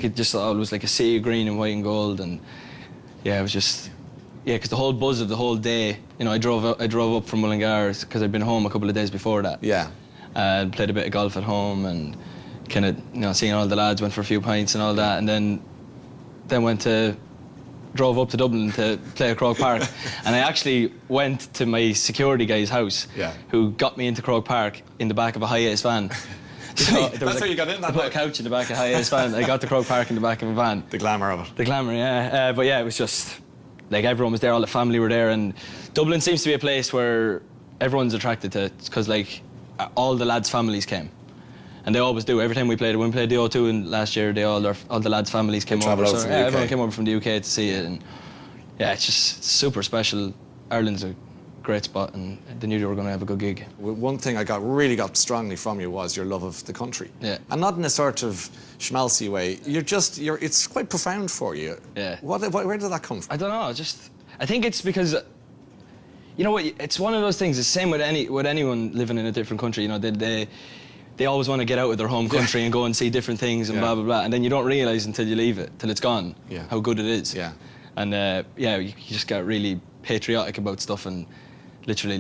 like it was like a sea of green and white and gold, and yeah, it was just because the whole buzz of the whole day. You know, I drove up from Mullingar because I'd been home a couple of days before that. Yeah. Played a bit of golf at home and kind of seeing all the lads, went for a few pints and all that, and then drove up to Dublin to play at Croke Park. And I actually went to my security guy's house, who got me into Croke Park in the back of a high-ace van. So that's how you got in that night? I put a couch in the back of a high-ace van. I got to Croke Park in the back of a van. The glamour of it. The glamour, yeah. But yeah, it was just, like, everyone was there, all the family were there, and Dublin seems to be a place where everyone's attracted to it, because, like, all the lads' families came. And they always do. Every time we played the O2 and last year, all the lads' families came over. So everyone came over from the UK to see it, and yeah, it's just super special. Ireland's a great spot, and they knew they were going to have a good gig. One thing I really got strongly from you was your love of the country. Yeah. And not in a sort of schmaltzy way. It's quite profound for you. Yeah. Where did that come from? I don't know. I think it's because, you know what? It's one of those things. It's the same with anyone living in a different country. You know, they always want to get out of their home country and go and see different things and blah, blah, blah. And then you don't realise until you leave it, till it's gone, how good it is. Yeah. And you just get really patriotic about stuff and literally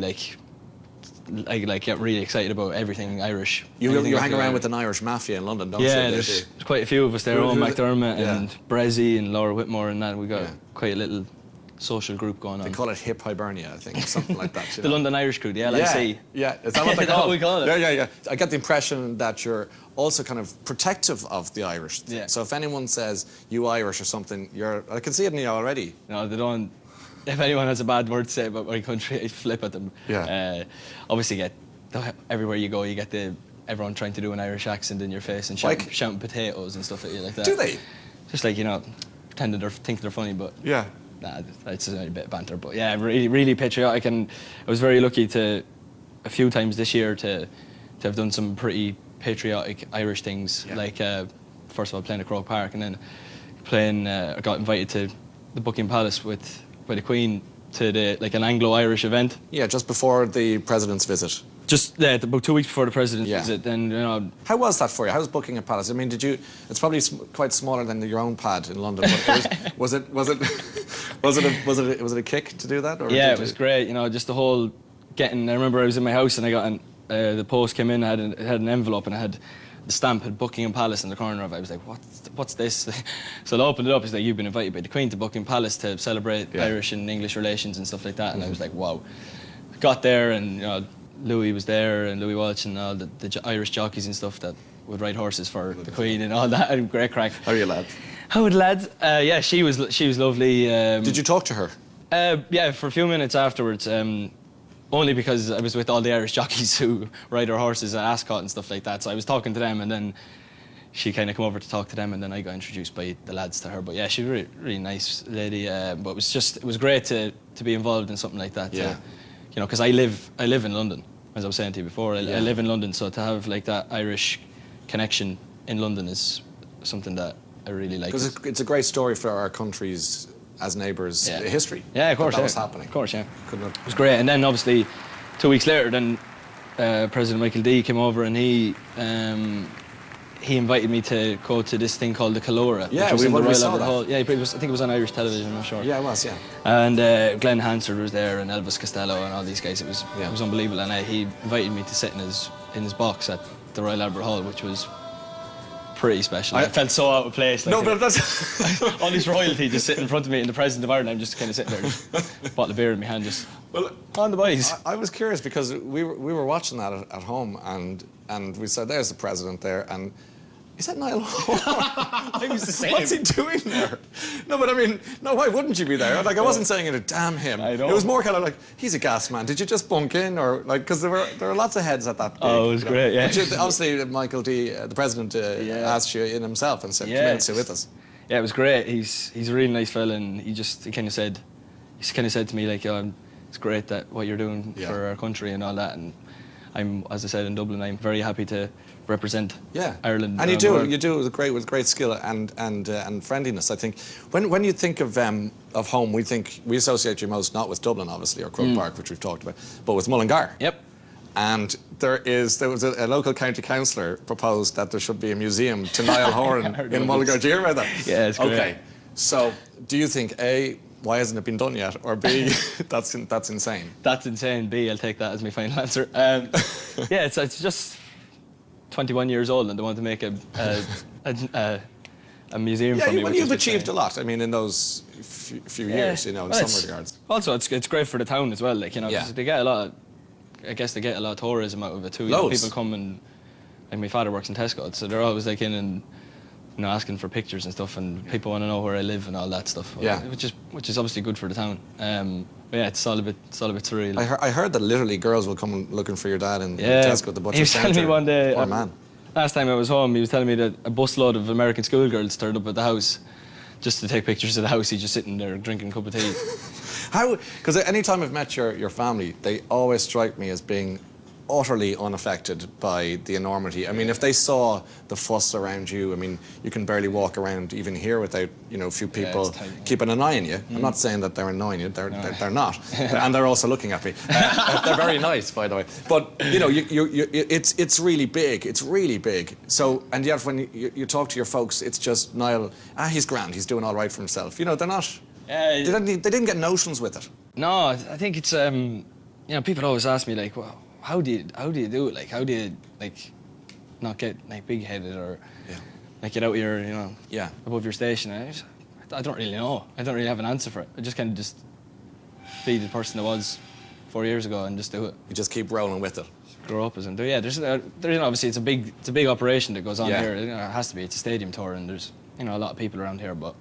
get really excited about everything Irish. You hang around with an Irish mafia in London, don't you? Yeah, there's quite a few of us there. Owen McDermott and Brezzy and Laura Whitmore and that. We got quite a little social group going on. They call it Hip Hibernia, I think, or something like that. The London Irish crew, the LIC. Yeah, is that what they call it? We call it? Yeah. I get the impression that you're also kind of protective of the Irish. Yeah. So if anyone says you Irish or something, I can see it in you already. No, they don't. If anyone has a bad word to say about my country, I flip at them. Yeah. Obviously, everywhere you go, you get everyone trying to do an Irish accent in your face and shouting potatoes and stuff at you like that. Do they? Just like, pretending think they're funny, but yeah. Nah, it's a bit of banter. But yeah, really, really patriotic, and I was very lucky a few times this year to have done some pretty patriotic Irish things, like first of all playing at Croke Park, and then I got invited to the Buckingham Palace by the Queen to an Anglo-Irish event. Yeah, just before the President's visit. Just about 2 weeks before the President's visit. Then How was that for you? How was Buckingham Palace? I mean, it's probably quite smaller than your own pad in London. But was it a kick to do that? Or yeah, it was great. Just the whole getting. I remember I was in my house and I got the post came in. It had an envelope and the stamp had Buckingham Palace in the corner of it. I was like, what's this? So I opened it up. It's like, you've been invited by the Queen to Buckingham Palace to celebrate Irish and English relations and stuff like that. And I was like, wow. I got there and Louis was there and Louis Walsh and all the Irish jockeys and stuff that would ride horses for the Queen and all that. And great crack. How are you, lads? How are the lads? Yeah, she was lovely. Did you talk to her? Yeah, for a few minutes afterwards. Only because I was with all the Irish jockeys who ride their horses at Ascot and stuff like that. So I was talking to them, and then she kind of came over to talk to them, and then I got introduced by the lads to her. But yeah, she was a really, really nice lady. But it was great to be involved in something like that. Yeah. Because I live in London, as I was saying to you before. I live in London, so to have that Irish connection in London is something that I really like. Because it's a great story for our countries as neighbours, history. Yeah, of course. That was happening. Of course, yeah. It was great. And then obviously 2 weeks later, then President Michael D came over and he invited me to go to this thing called the Calora. Yeah, which was in the Royal saw Albert that. Hall. Yeah, I think it was on Irish television, I'm not sure. Yeah, it was, yeah. And Glenn Hansard was there and Elvis Costello and all these guys. It was unbelievable. And he invited me to sit in his box at the Royal Albert Hall, which was pretty special. I felt so out of place. No, but that's all this royalty just sitting in front of me and the President of Ireland. I'm just kind of sitting there, just bottle of beer in my hand, just on the boys. I was curious because we were watching that at home and we said, there's the President there, and is that Niall? I was the same. What's he doing there? No, but I mean, no, why wouldn't you be there? Like, I wasn't saying it to damn him. I know. It was more kind of like, he's a gas man. Did you just bunk in? Or like, because there were lots of heads at that gig. Oh, it was great, yeah. But obviously, Michael D, the President, asked you in himself and said, come in and sit with us. Yeah, it was great. He's a really nice fella, and he kind of said to me, like, it's great that what you're doing for our country and all that. And I'm, as I said, in Dublin, I'm very happy to represent Ireland. And you do it with great skill and friendliness. I think when you think of home, we associate you most not with Dublin, obviously, or Croke Park, which we've talked about, but with Mullingar. Yep. and there was a local county councillor proposed that there should be a museum to Niall Horan in Mullingar. Do you hear about that? Yeah, it's great. Okay, so do you think A, why hasn't it been done yet, or B, that's insane? That's insane. B, I'll take that as my final answer. Yeah, it's just 21 years old and they want to make a museum Yeah, for me. well, you've achieved a lot. I mean, in those few years, you know, in some regards. Also, it's great for the town as well. Like, you know, 'cause they get a lot. I guess they get a lot of tourism out of it too. You know, Loads. people come and, like, my father works in Tesco, so they're always like in and, you know, asking for pictures and stuff, and people want to know where I live and all that stuff. Yeah. Which is obviously good for the town. But yeah, it's all a bit surreal. I heard that literally girls will come looking for your dad in Yeah. Tesco at the butcher He was telling centre. me one day. Poor man. Last time I was home, he was telling me that a busload of American schoolgirls turned up at the house just to take pictures of the house. He's just sitting there drinking a cup of tea. How? Because any time I've met your family, they always strike me as being utterly unaffected by the enormity. I mean, if they saw the fuss around you, I mean, you can barely walk around even here without, you know, a few people it's tight. keeping an eye on you. I'm not saying that they're annoying you, they're not. And they're also looking at me. They're very nice, by the way. But, you know, it's really big. It's really big. So, and yet when you talk to your folks, it's just, Niall, he's grand, he's doing all right for himself. You know, they're not, they didn't get notions with it. No, I think it's, you know, people always ask me, like, well, how do you do it? Like, how do you, like, not get, like, big-headed or, like, get out here, you know, above your station? I don't really know. I don't really have an answer for it. I just kind of just be the person I was 4 years ago and just do it. You just keep rolling with it. Grow up as and do. Yeah, there's obviously it's a big operation that goes on here. You know, it has to be. It's a stadium tour, and there's, you know, a lot of people around here. But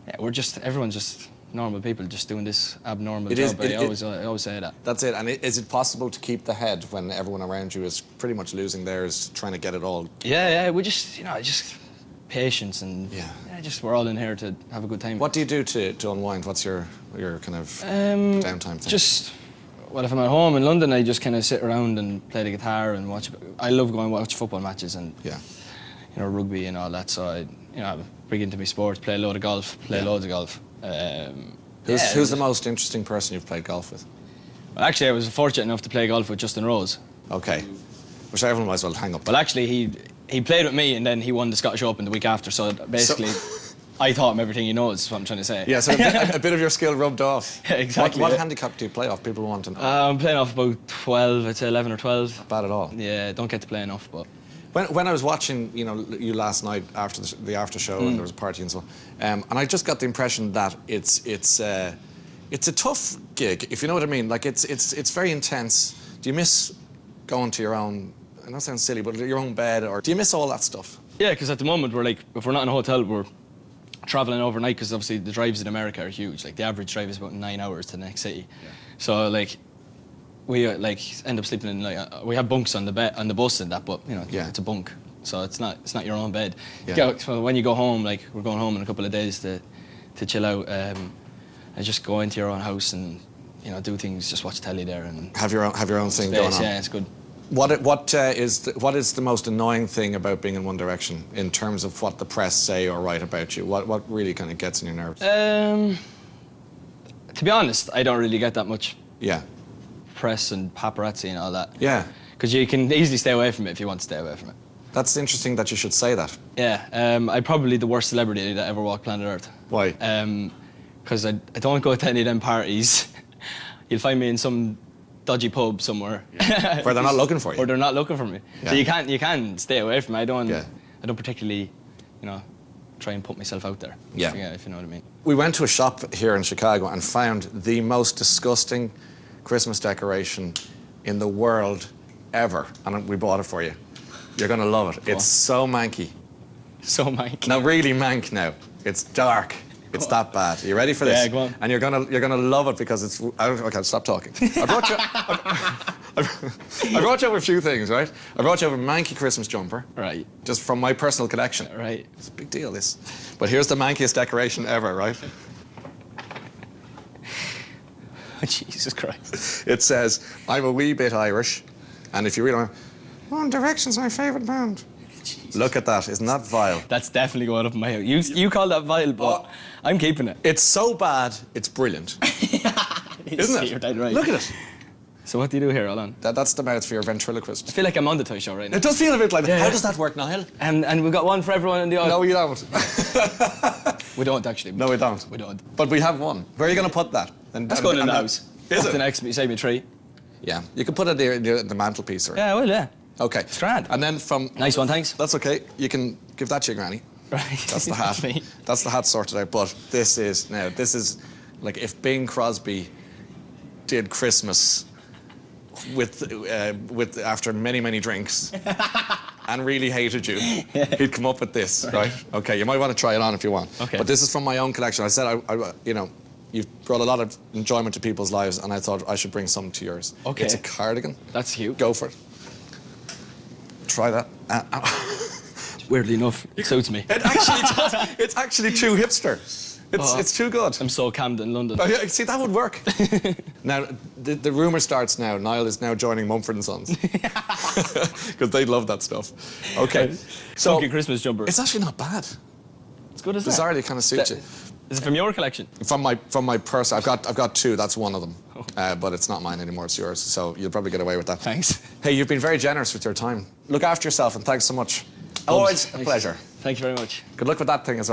yeah, everyone's just normal people just doing this abnormal job. I always say that. That's it. And is it possible to keep the head when everyone around you is pretty much losing theirs, trying to get it all? Yeah. We just, you know, just patience and just we're all in here to have a good time. What do you do to unwind? What's your kind of downtime thing? Just, well, if I'm at home in London, I just kind of sit around and play the guitar and watch. I love going and watch football matches and you know, rugby and all that. So I'm big into my sports. Play a load of golf. Play loads of golf. Who's the most interesting person you've played golf with? Well, actually, I was fortunate enough to play golf with Justin Rose. Okay. Which everyone might as well hang up. Well, actually, he played with me and then he won the Scottish Open the week after. So basically, I taught him everything he knows, is what I'm trying to say. Yeah, so a bit of your skill rubbed off. Yeah, exactly. What handicap do you play off? People want to know. I'm playing off about 12, I'd say 11 or 12. Not bad at all. Yeah, don't get to play enough, but... When I was watching, you know, you last night after the after show and there was a party and so on, and I just got the impression that it's a tough gig, if you know what I mean. Like it's very intense. Do you miss going to your own? I know it sounds silly, but your own bed, or do you miss all that stuff? Yeah, because at the moment we're like, if we're not in a hotel, we're traveling overnight because obviously the drives in America are huge. Like the average drive is about 9 hours to the next city. Yeah. So like. We like end up sleeping in we have bunks on the bus and that, but you know it's a bunk, so it's not your own bed. Yeah. So when you go home, like we're going home in a couple of days to chill out, and just go into your own house and you know do things, just watch telly there and have your own thing going on. Yeah, it's good. What is the most annoying thing about being in One Direction in terms of what the press say or write about you? What really kind of gets in your nerves? To be honest, I don't really get that much. Yeah. Press and paparazzi and all that. Yeah. Because you can easily stay away from it if you want to stay away from it. That's interesting that you should say that. Yeah, I'm probably the worst celebrity that ever walked planet Earth. Why? Because I don't go to any of them parties. You'll find me in some dodgy pub somewhere. Yeah. Where they're not looking for you. Or they're not looking for me. Yeah. So you can stay away from it. I don't particularly, you know, try and put myself out there. Yeah. If you know what I mean. We went to a shop here in Chicago and found the most disgusting Christmas decoration in the world ever, and we bought it for you. You're gonna love it. It's so manky. So manky. No, really mank now. It's dark. It's that bad. Are you ready for this? Yeah, go on. And you're gonna love it because it's. Okay, stop talking. I brought you over a few things, right? I brought you over a manky Christmas jumper. Right. Just from my personal collection. Right. It's a big deal, this. But here's the mankiest decoration ever, right? Jesus Christ. It says, I'm a wee bit Irish, and if you read on, One Direction's my favourite band. Jesus. Look at that, isn't that vile? That's definitely going up in my house. You call that vile, but I'm keeping it. It's so bad, it's brilliant. Isn't it? Right. Look at it. So what do you do here? Hold on. That's the mouth for your ventriloquist. I feel like I'm on the toy show right now. It does feel a bit like that. Yeah, How yeah. does that work, Niall? And we've got one for everyone in the audience. No, you don't. We don't actually. No, we don't. We don't. But we have one. Where are you going to put that? That's going in the house. Is Up it? the next, you save me a tree. Yeah. You can put it near the mantelpiece. Or... Yeah, I will, yeah. Okay. It's grand. And then from... Nice one, thanks. That's okay. You can give that to your granny. Right. That's the hat. Me. That's the hat sorted out. But this is like if Bing Crosby did Christmas with after many drinks and really hated you, he'd come up with this, right? Okay, you might want to try it on if you want. Okay. But this is from my own collection. I said, you've brought a lot of enjoyment to people's lives, and I thought I should bring some to yours. Okay. It's a cardigan. That's cute. Go for it. Try that. Weirdly enough, it suits me. It actually does. It's actually too hipster. It's too good. I'm so Camden, London. Oh, yeah, see, that would work. Now, the rumour starts now. Niall is now joining Mumford & Sons. Because they love that stuff. Okay. So, Funky Christmas jumper. it's actually not bad. It's good as that. Bizarrely kind of suits you. Is it from your collection? From my purse, I've got two. That's one of them. But it's not mine anymore. It's yours. So you'll probably get away with that. Thanks. Hey, you've been very generous with your time. Look after yourself, and thanks so much. Always a pleasure. Thank you very much. Good luck with that thing as well.